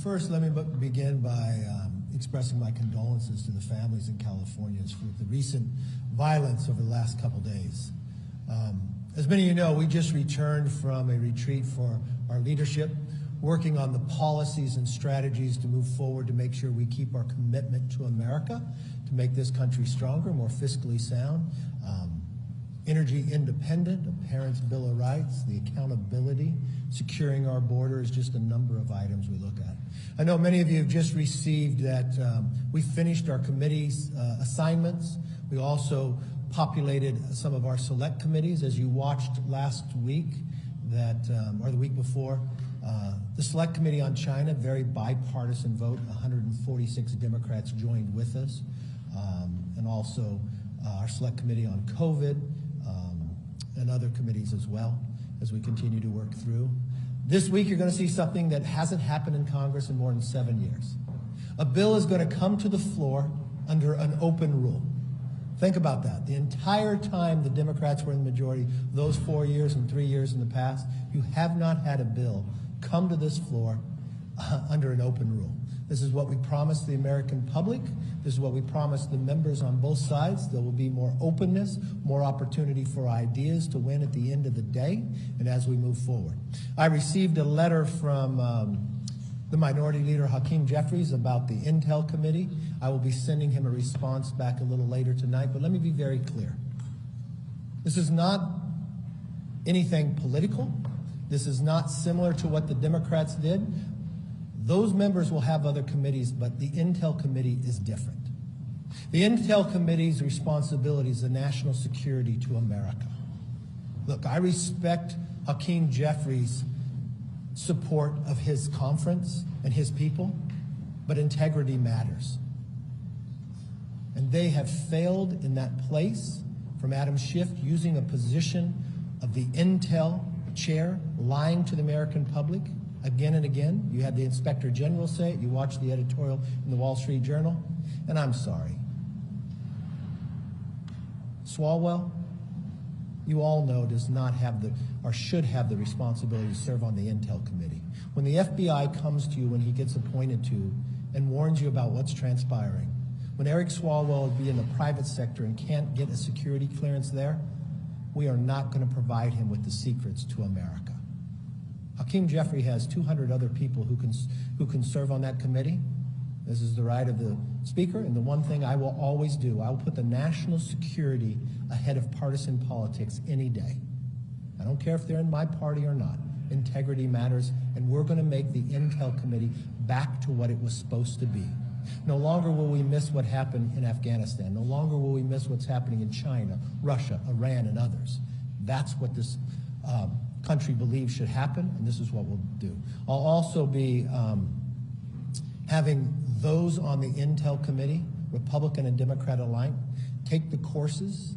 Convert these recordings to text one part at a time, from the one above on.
First, let me begin by expressing my condolences to the families in California for the recent violence over the last couple days. As many of you know, we just returned from a retreat for our leadership, working on the policies and strategies to move forward to make sure we keep our commitment to America, to make this country stronger, more fiscally sound, energy independent, a parent's Bill of Rights, the accountability, securing our borders, just a number of items we look at. I know many of you have just received that we finished our committee's assignments. We also populated some of our select committees. As you watched last week, or the week before, the Select Committee on China, very bipartisan vote, 146 Democrats joined with us, and also our Select Committee on COVID, and other committees as well, as we continue to work through. This week, you're going to see something that hasn't happened in Congress in more than 7 years. A bill is going to come to the floor under an open rule. Think about that. The entire time the Democrats were in the majority, those 4 years and 3 years in the past, you have not had a bill come to this floor under an open rule. This is what we promised the American public. This is what we promised the members on both sides. There will be more openness, more opportunity for ideas to win at the end of the day, and as we move forward. I received a letter from the Minority Leader, Hakeem Jeffries, about the Intel Committee. I will be sending him a response back a little later tonight, but let me be very clear. This is not anything political. This is not similar to what the Democrats did. Those members will have other committees, but the Intel Committee is different. The Intel Committee's responsibility is the national security to America. Look, I respect Hakeem Jeffries' support of his conference and his people, but integrity matters. And they have failed in that place, from Adam Schiff using a position of the Intel chair, lying to the American public again and again. You had the Inspector General say it. You watched the editorial in the Wall Street Journal. And I'm sorry. Swalwell, you all know, does not have or should have the responsibility to serve on the Intel Committee. When the FBI comes to you when he gets appointed to and warns you about what's transpiring, when Eric Swalwell would be in the private sector and can't get a security clearance there, we are not going to provide him with the secrets to America. Hakeem Jeffrey has 200 other people who can serve on that committee. This is the right of the Speaker, and the one thing I will always do, I will put the national security ahead of partisan politics any day. I don't care if they're in my party or not. Integrity matters, and we're going to make the Intel Committee back to what it was supposed to be. No longer will we miss what happened in Afghanistan. No longer will we miss what's happening in China, Russia, Iran, and others. That's what this country believes should happen, and this is what we'll do. I'll also be having those on the Intel Committee, Republican and Democrat alike, take the courses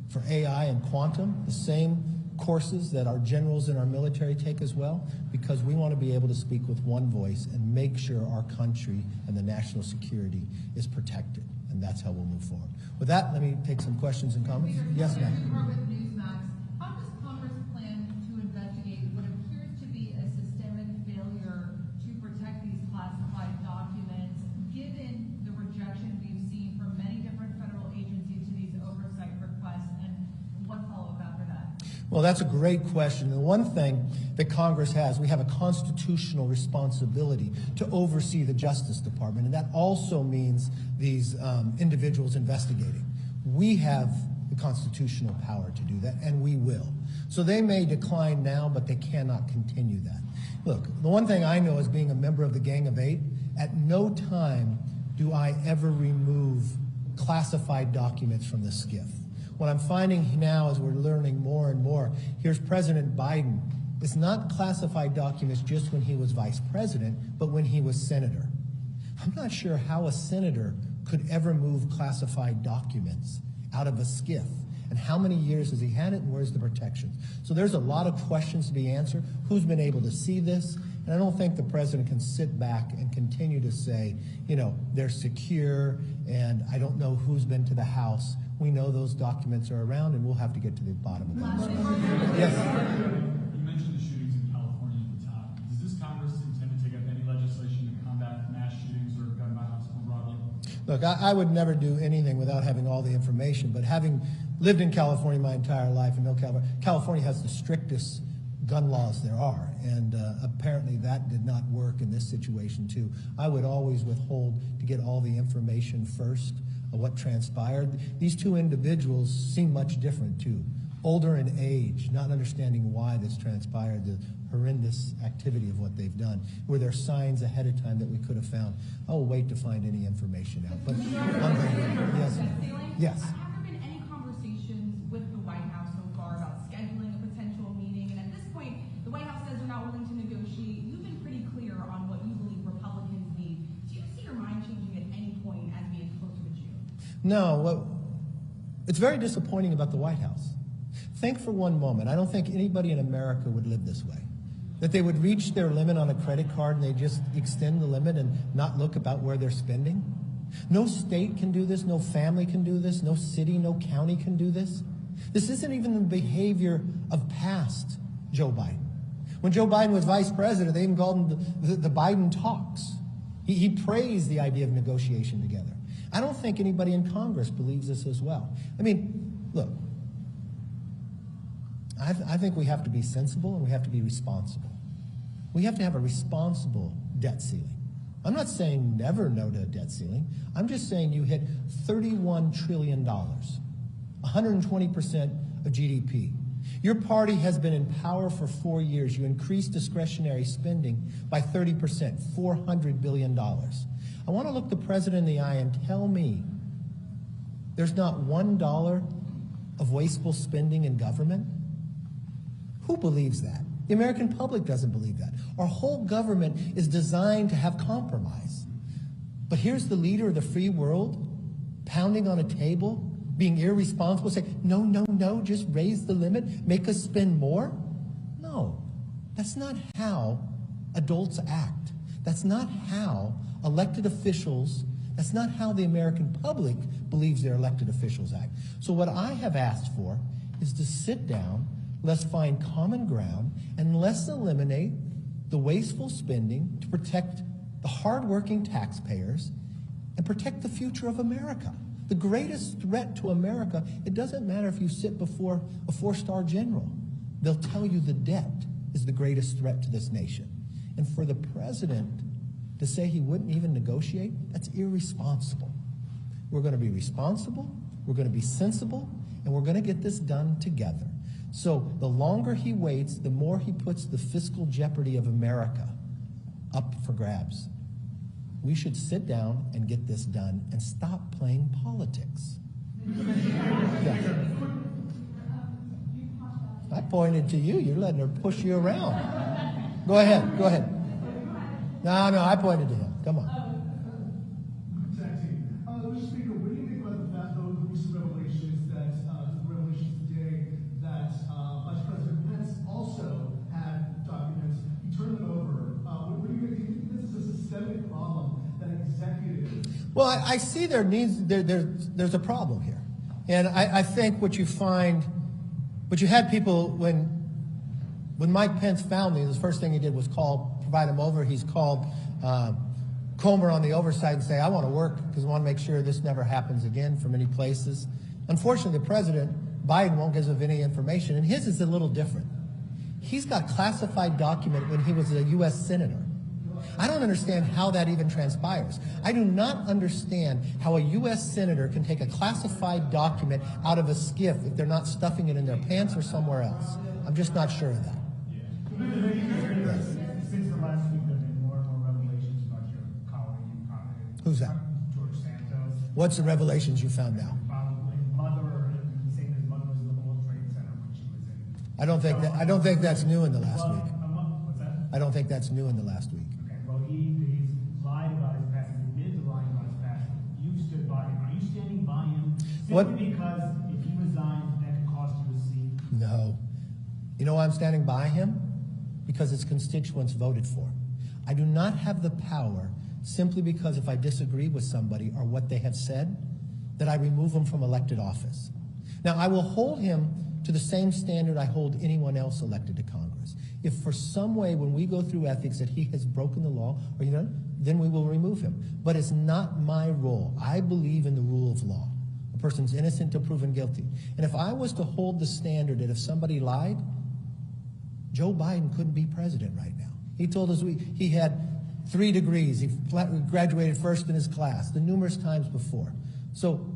for AI and quantum, the same courses that our generals in our military take as well, because we want to be able to speak with one voice and make sure our country and the national security is protected, and that's how we'll move forward. With that, let me take some questions and comments. Yes, ma'am. How does Congress plan to investigate what appears to be a systemic failure to protect these classified documents, given the rejection we've seen from many different federal agencies to these oversight requests, and what follows after that? Well, that's a great question. The one thing that Congress has, we have a constitutional responsibility to oversee the Justice Department, and that also means these individuals investigating. We have the constitutional power to do that, and we will. So they may decline now, but they cannot continue that. Look, the one thing I know as being a member of the Gang of Eight, at no time do I ever remove classified documents from the Skiff. What I'm finding now as we're learning more and more, here's President Biden. It's not classified documents just when he was vice president, but when he was senator. I'm not sure how a senator could ever move classified documents out of a Skiff. And how many years has he had it, and where's the protections? So there's a lot of questions to be answered. Who's been able to see this? And I don't think the president can sit back and continue to say, you know, they're secure, and I don't know who's been to the House. We know those documents are around, and we'll have to get to the bottom of that. Yes? You mentioned the shootings in California at the top. Does this Congress intend to take up any legislation Look, I would never do anything without having all the information, but having lived in California my entire life and know California has the strictest gun laws there are, and apparently that did not work in this situation too. I would always withhold to get all the information first of what transpired. These two individuals seem much different too. Older in age, not understanding why this transpired, the horrendous activity of what they've done. Were there signs ahead of time that we could have found? I'll wait to find any information out. But yes. Yes. Have there been any conversations with the White House so far about scheduling a potential meeting? And at this point, the White House says they're not willing to negotiate. You've been pretty clear on what you believe Republicans need. Do you see your mind changing at any point as we get closer to June? No. Well, it's very disappointing about the White House. Think for one moment, I don't think anybody in America would live this way. That they would reach their limit on a credit card and they just extend the limit and not look about where they're spending. No state can do this, no family can do this, no city, no county can do this. This isn't even the behavior of past Joe Biden. When Joe Biden was vice president, they even called him the Biden talks. He praised the idea of negotiation together. I don't think anybody in Congress believes this as well. I mean, look, I think we have to be sensible and we have to be responsible. We have to have a responsible debt ceiling. I'm not saying never no to a debt ceiling. I'm just saying you hit $31 trillion, 120% of GDP. Your party has been in power for 4 years. You increased discretionary spending by 30%, $400 billion. I want to look the president in the eye and tell me there's not $1 of wasteful spending in government. Who believes that? The American public doesn't believe that. Our whole government is designed to have compromise. But here's the leader of the free world pounding on a table, being irresponsible, saying, no, no, no, just raise the limit, make us spend more. No, that's not how adults act. That's not how elected officials, that's not how the American public believes their elected officials act. So what I have asked for is to sit down, let's find common ground, and let's eliminate the wasteful spending to protect the hardworking taxpayers and protect the future of America. The greatest threat to America, it doesn't matter if you sit before a 4-star general. They'll tell you the debt is the greatest threat to this nation. And for the president to say he wouldn't even negotiate, that's irresponsible. We're going to be responsible, we're going to be sensible, and we're going to get this done together. So the longer he waits, the more he puts the fiscal jeopardy of America up for grabs. We should sit down and get this done and stop playing politics. Yes. I pointed to you. You're letting her push you around. Go ahead. Go ahead. No, I pointed to him. Come on. Mr. Speaker, what do you think about the fact, though, the recent revelations today that Vice President Pence also had documents? He turned them over. What do you think? This is a systemic problem that executives. Well, I see there's a problem here, and I think what you find, what you had people when Mike Pence found these, the first thing he did was provide him over. He's called Comer on the oversight and say, I want to work because I want to make sure this never happens again for many places. Unfortunately, the president, Biden, won't give us any information, and his is a little different. He's got classified document when he was a U.S. senator. I don't understand how that even transpires. I do not understand how a U.S. senator can take a classified document out of a Schiff if they're not stuffing it in their pants or somewhere else. I'm just not sure of that. Since the last week, there have been more and more revelations about your colleague. Who's that? George Santos. What's the revelations you found now? Probably mother, saying his mother was in the World Trade Center when she was in. I don't think that's new in the last week. What's that? I don't think that's new in the last week. Okay, well, he's lied about his past. He's admitted to lying about his past. You stood by him. Are you standing by him simply because if he resigned, that could cost you a seat? No. You know why I'm standing by him? Because his constituents voted for him. I do not have the power simply because if I disagree with somebody or what they have said, that I remove them from elected office. Now, I will hold him to the same standard I hold anyone else elected to Congress. If for some way when we go through ethics that he has broken the law, or then we will remove him. But it's not my role. I believe in the rule of law. A person's innocent till proven guilty. And if I was to hold the standard that if somebody lied, Joe Biden couldn't be president right now. He told us he had 3 degrees. He graduated first in his class, the numerous times before. So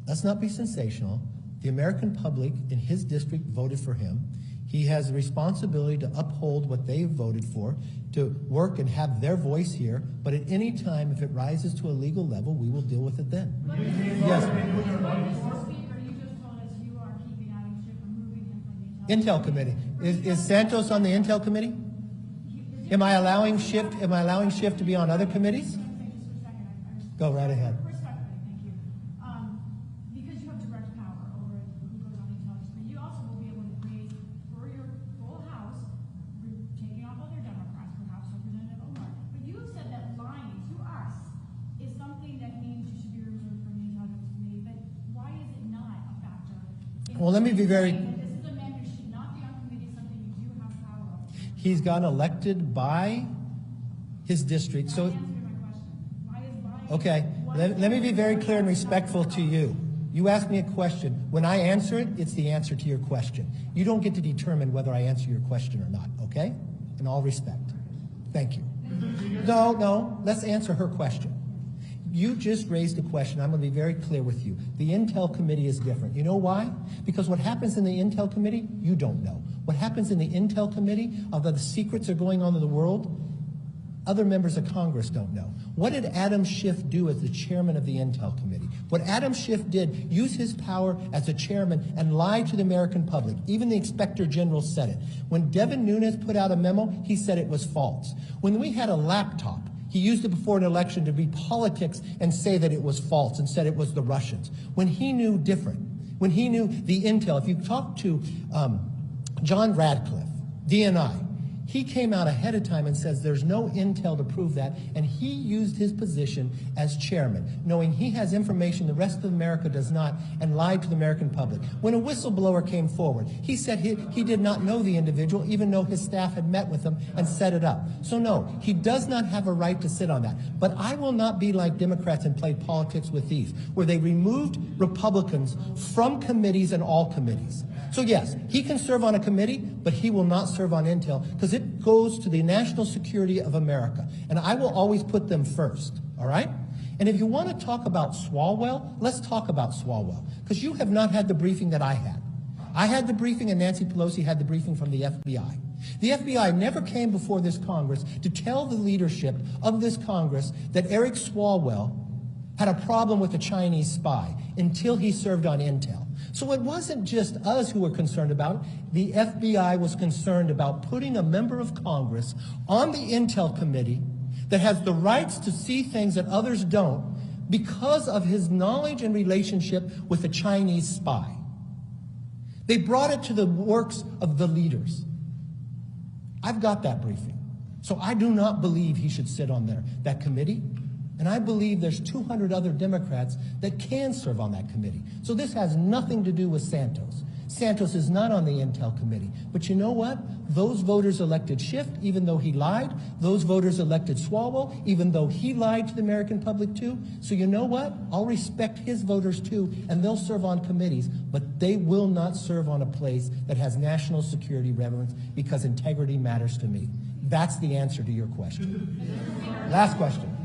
let's not be sensational. The American public in his district voted for him. He has a responsibility to uphold what they voted for, to work and have their voice here. But at any time, if it rises to a legal level, we will deal with it then. Yes. Intel committee. Is Santos on the Intel committee? Am I allowing Schiff to be on other committees? Go right ahead. Respectfully, thank you. Because you have direct power over who goes on the intelligence committee, you also will be able to raise for your full House, taking off other Democrats, perhaps Representative Omar. But you have said that lying to us is something that means you should be removed from the intelligence committee. But why is it not a factor? Well, let me be very. This is a man who should not be on committee, something you do have power over. He's got elected by his district. So. Okay, let me be very clear and respectful to you. You ask me a question. When I answer it, it's the answer to your question. You don't get to determine whether I answer your question or not, okay? In all respect. Thank you. No, let's answer her question. You just raised a question. I'm going to be very clear with you. The Intel Committee is different. You know why? Because what happens in the Intel Committee, you don't know. What happens in the Intel Committee, although the secrets are going on in the world, other members of Congress don't know. What did Adam Schiff do as the chairman of the Intel Committee? What Adam Schiff did, use his power as a chairman and lie to the American public. Even the Inspector General said it. When Devin Nunes put out a memo, he said it was false. When we had a laptop, he used it before an election to be politics and say that it was false and said it was the Russians. When he knew different, when he knew the Intel, if you talk to John Radcliffe, DNI, he came out ahead of time and says there's no intel to prove that, and he used his position as chairman, knowing he has information the rest of America does not, and lied to the American public. When a whistleblower came forward, he said he did not know the individual, even though his staff had met with him and set it up. So no, he does not have a right to sit on that. But I will not be like Democrats and play politics with these, where they removed Republicans from committees and all committees. So yes, he can serve on a committee, but he will not serve on Intel because it goes to the national security of America. And I will always put them first, all right? And if you want to talk about Swalwell, let's talk about Swalwell, because you have not had the briefing that I had. I had the briefing and Nancy Pelosi had the briefing from the FBI. The FBI never came before this Congress to tell the leadership of this Congress that Eric Swalwell had a problem with a Chinese spy until he served on Intel. So it wasn't just us who were concerned about it. The FBI was concerned about putting a member of Congress on the Intel Committee that has the rights to see things that others don't because of his knowledge and relationship with a Chinese spy. They brought it to the works of the leaders. I've got that briefing. So I do not believe he should sit on that committee. And I believe there's 200 other Democrats that can serve on that committee. So this has nothing to do with Santos. Santos is not on the Intel Committee. But you know what? Those voters elected Schiff, even though he lied. Those voters elected Swalwell, even though he lied to the American public too. So you know what? I'll respect his voters too, and they'll serve on committees, but they will not serve on a place that has national security relevance because integrity matters to me. That's the answer to your question. Last question.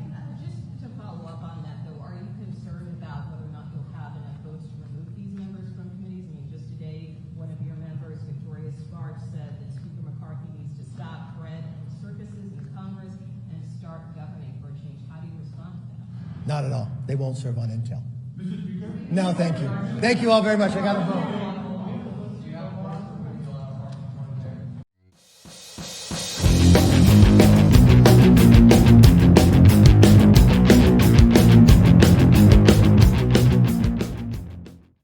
Not at all. They won't serve on Intel. No, thank you. Thank you all very much. I got to vote.